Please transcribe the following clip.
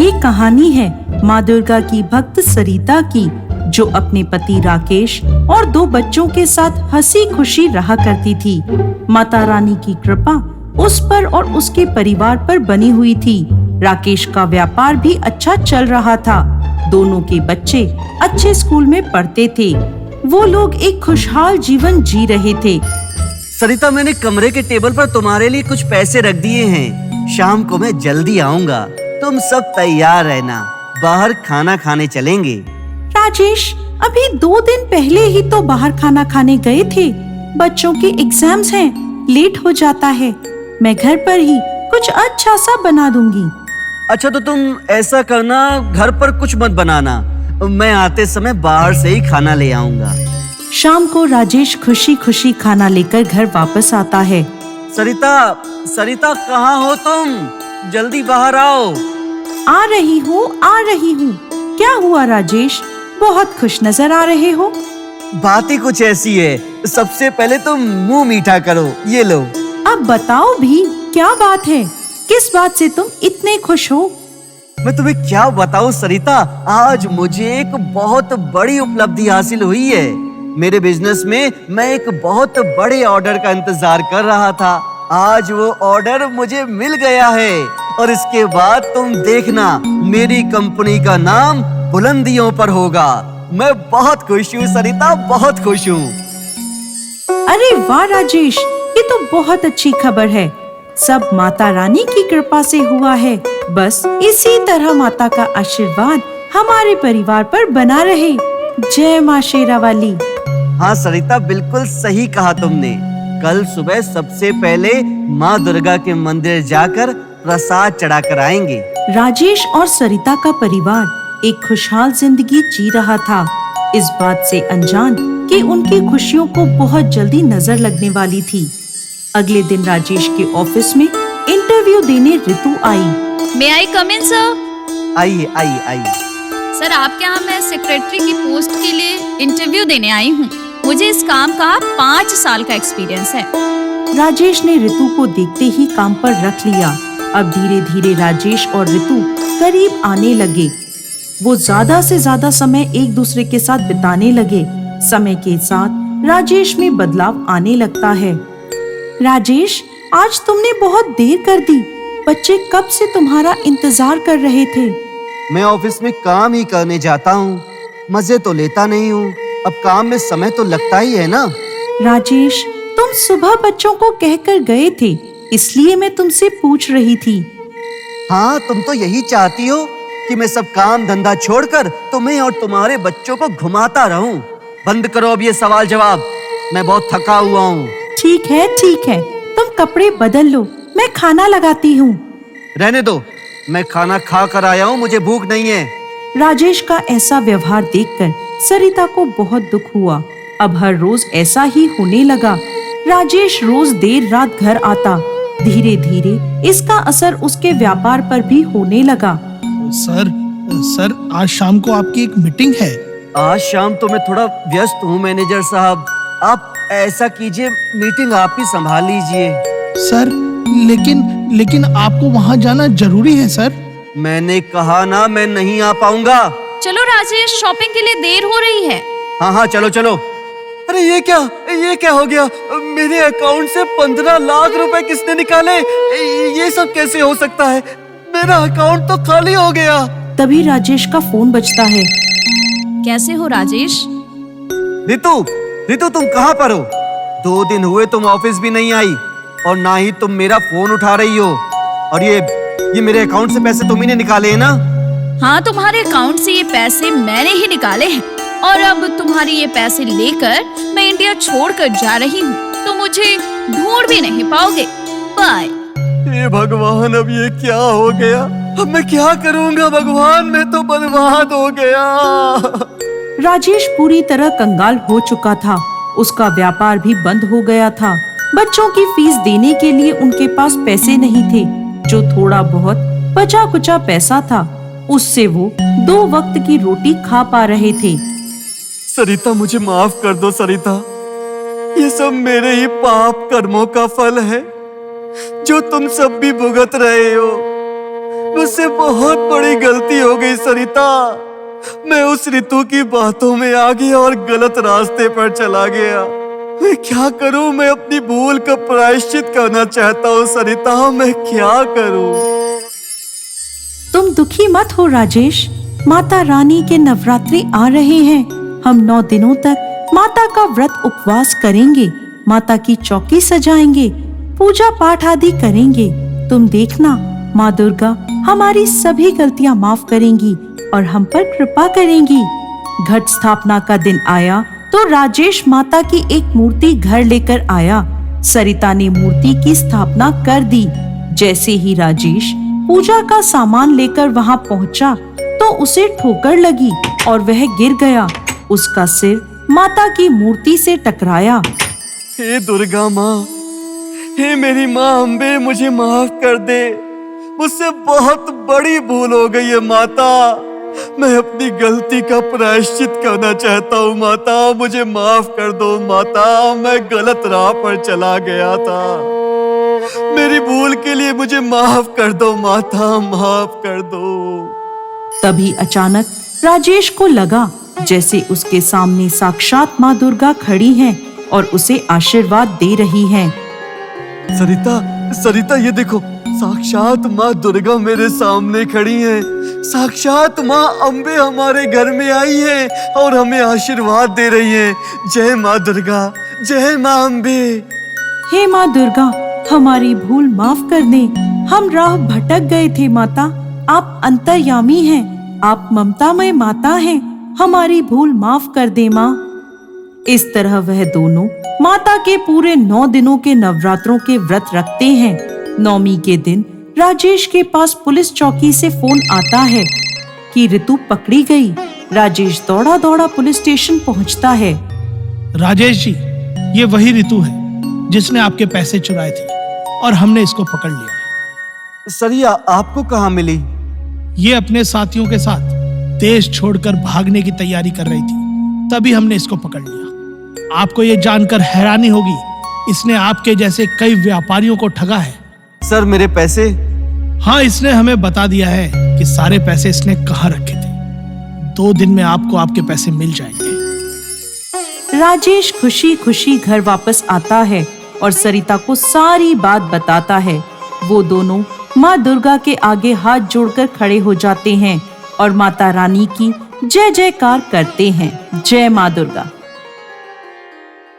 ये कहानी है माँ दुर्गा की भक्त सरिता की, जो अपने पति राकेश और 2 बच्चों के साथ हंसी खुशी रहा करती थी। माता रानी की कृपा उस पर और उसके परिवार पर बनी हुई थी। राकेश का व्यापार भी अच्छा चल रहा था। दोनों के बच्चे अच्छे स्कूल में पढ़ते थे। वो लोग एक खुशहाल जीवन जी रहे थे। सरिता, मैंने कमरे के टेबल पर तुम्हारे लिए कुछ पैसे रख दिए हैं। शाम को मैं जल्दी आऊंगा। तुम सब तैयार रहना, बाहर खाना खाने चलेंगे। राजेश, अभी 2 दिन पहले ही तो बाहर खाना खाने गए थे। बच्चों के एग्जाम्स हैं, लेट हो जाता है। मैं घर पर ही कुछ अच्छा सा बना दूंगी। अच्छा, तो तुम ऐसा करना, घर पर कुछ मत बनाना। मैं आते समय बाहर से ही खाना ले आऊंगा। शाम को राजेश खुशी खुशी खाना लेकर घर वापस आता है। सरिता कहाँ हो तुम? जल्दी बाहर आओ। आ रही हूँ। क्या हुआ राजेश, बहुत खुश नजर आ रहे हो? बात ही कुछ ऐसी है। सबसे पहले तुम मुंह मीठा करो, ये लो। अब बताओ भी, क्या बात है? किस बात से तुम इतने खुश हो? मैं तुम्हें क्या बताऊं सरिता, आज मुझे एक बहुत बड़ी उपलब्धि हासिल हुई है। मेरे बिजनेस में मैं एक बहुत बड़े ऑर्डर का इंतजार कर रहा था। आज वो ऑर्डर मुझे मिल गया है और इसके बाद तुम देखना, मेरी कंपनी का नाम बुलंदियों पर होगा। मैं बहुत खुश हूँ सरिता, बहुत खुश हूँ। अरे वाह राजेश, ये तो बहुत अच्छी खबर है। सब माता रानी की कृपा से हुआ है। बस इसी तरह माता का आशीर्वाद हमारे परिवार पर बना रहे। जय माँ शेरावाली। हाँ सरिता, बिल्कुल सही कहा तुमने। कल सुबह सबसे पहले माँ दुर्गा के मंदिर जाकर प्रसाद चढ़ाकर आएंगे। राजेश और सरिता का परिवार एक खुशहाल जिंदगी जी रहा था, इस बात से अनजान कि उनकी खुशियों को बहुत जल्दी नजर लगने वाली थी। अगले दिन राजेश के ऑफिस में इंटरव्यू देने ऋतु आई। मे आई कम इन सर? आइए। सर, आपके यहाँ मैं सेक्रेटरी की पोस्ट के लिए इंटरव्यू देने आई हूँ। मुझे इस काम का 5 साल का एक्सपीरियंस है। राजेश ने ऋतु को देखते ही काम पर रख लिया। अब धीरे धीरे राजेश और ऋतु करीब आने लगे। वो ज्यादा से ज्यादा समय एक दूसरे के साथ बिताने लगे। समय के साथ राजेश में बदलाव आने लगता है। राजेश, आज तुमने बहुत देर कर दी। बच्चे कब से तुम्हारा इंतजार कर रहे थे। मैं ऑफिस में काम ही करने जाता हूँ, मजे तो लेता नहीं हूँ। अब काम में समय तो लगता ही है ना। राजेश, तुम सुबह बच्चों को कहकर गए थे, इसलिए मैं तुमसे पूछ रही थी। हाँ, तुम तो यही चाहती हो कि मैं सब काम धंधा छोड़कर तुम्हें और तुम्हारे बच्चों को घुमाता रहूं। बंद करो अब ये सवाल जवाब, मैं बहुत थका हुआ हूँ। ठीक है, तुम कपड़े बदल लो, मैं खाना लगाती हूँ। रहने दो, मैं खाना खा कर आया हूँ, मुझे भूख नहीं है। राजेश का ऐसा व्यवहार देखकर सरिता को बहुत दुख हुआ। अब हर रोज ऐसा ही होने लगा। राजेश रोज देर रात घर आता। धीरे धीरे इसका असर उसके व्यापार पर भी होने लगा। सर, आज शाम को आपकी एक मीटिंग है। आज शाम तो मैं थोड़ा व्यस्त हूँ मैनेजर साहब। आप ऐसा कीजिए, मीटिंग आप ही संभाल लीजिए। सर, लेकिन आपको वहाँ जाना जरूरी है सर। मैंने कहा ना, मैं नहीं आ पाऊंगा। चलो राजेश, शॉपिंग के लिए देर हो रही है। हाँ, चलो। अरे ये क्या हो गया? मेरे अकाउंट से 15 लाख रुपए किसने निकाले? ये सब कैसे हो सकता है? मेरा अकाउंट तो खाली हो गया। तभी राजेश का फोन बजता है। कैसे हो राजेश? रितु, तुम कहाँ पर हो? 2 दिन हुए तुम ऑफिस भी नहीं आई और ना ही तुम मेरा फोन उठा रही हो। और ये मेरे अकाउंट से पैसे तुम ही ने निकाले हैं ना? हाँ, तुम्हारे अकाउंट से ये पैसे मैंने ही निकाले हैं और अब तुम्हारे ये पैसे लेकर मैं इंडिया छोड़कर जा रही हूँ, तो मुझे ढूंढ भी नहीं पाओगे। बाय। हे भगवान, अब ये क्या हो गया? अब मैं क्या करूँगा भगवान? मैं तो बर्बाद हो गया। राजेश पूरी तरह कंगाल हो चुका था। उसका व्यापार भी बंद हो गया था। बच्चों की फीस देने के लिए उनके पास पैसे नहीं थे। जो थोड़ा बहुत बचा कुचा पैसा था, उससे वो 2 वक्त की रोटी खा पा रहे थे। सरिता, मुझे माफ कर दो सरिता। ये सब मेरे ही पाप कर्मों का फल है, जो तुम सब भी भुगत रहे हो। मुझसे बहुत बड़ी गलती हो गई सरिता। मैं उस ऋतु की बातों में आ गया और गलत रास्ते पर चला गया। मैं क्या करूं? मैं अपनी भूल का प्रायश्चित करना चाहता हूं सरिता। मैं क्या करूं? तुम दुखी मत हो राजेश, माता रानी के नवरात्रि आ रहे हैं। हम 9 दिनों तक माता का व्रत उपवास करेंगे, माता की चौकी सजाएंगे, पूजा पाठ आदि करेंगे। तुम देखना, माँ दुर्गा हमारी सभी गलतियां माफ करेंगी और हम पर कृपा करेंगी। घट स्थापना का दिन आया तो राजेश माता की एक मूर्ति घर लेकर आया। सरिता ने मूर्ति की स्थापना कर दी। जैसे ही राजेश पूजा का सामान लेकर वहां पहुंचा तो उसे ठोकर लगी और वह गिर गया। उसका सिर माता की मूर्ति से टकराया। हे दुर्गा माँ, हे मेरी माँ अम्बे, मुझे माफ कर दे। मुझसे बहुत बड़ी भूल हो गई है माता। मैं अपनी गलती का प्रायश्चित करना चाहता हूँ माता। मुझे माफ कर दो माता। मैं गलत राह पर चला गया था। मेरी भूल के लिए मुझे माफ कर दो माता, माफ कर दो। तभी अचानक राजेश को लगा जैसे उसके सामने साक्षात माँ दुर्गा खड़ी हैं और उसे आशीर्वाद दे रही हैं। सरिता, सरिता ये देखो, साक्षात माँ दुर्गा मेरे सामने खड़ी हैं। साक्षात माँ अम्बे हमारे घर में आई है और हमें आशीर्वाद दे रही है। जय माँ दुर्गा, जय माँ अम्बे। हे माँ दुर्गा, हमारी भूल माफ कर दें। हम राह भटक गए थे माता। आप अंतर्यामी हैं, आप ममतामय माता हैं। हमारी भूल माफ कर दे माँ। इस तरह वह दोनों माता के पूरे 9 दिनों के नवरात्रों के व्रत रखते हैं। नौमी के दिन राजेश के पास पुलिस चौकी से फोन आता है कि ऋतु पकड़ी गई। राजेश दौड़ा दौड़ा पुलिस स्टेशन पहुंचता है। राजेश जी, ये वही ऋतु है जिसने आपके पैसे चुराए थे और हमने इसको पकड़ लिया। सरिया आपको कहाँ मिली? ये अपने साथियों के साथ देश छोड़कर भागने की तैयारी कर रही थी, तभी हमने इसको पकड़ लिया। आपको ये जानकर हैरानी होगी, इसने आपके जैसे कई व्यापारियों को ठगा है। सर मेरे पैसे? हाँ, इसने हमें बता दिया है कि सारे पैसे इसने कहाँ रखे थे। 2 दिन में आपको आपके पैसे मिल जाएंगे। राजेश खुशी खुशी घर वापस आता है और सरिता को सारी बात बताता है। वो दोनों माँ दुर्गा के आगे हाथ जोड़कर खड़े हो जाते हैं और माता रानी की जय जयकार करते हैं। जय माँ दुर्गा।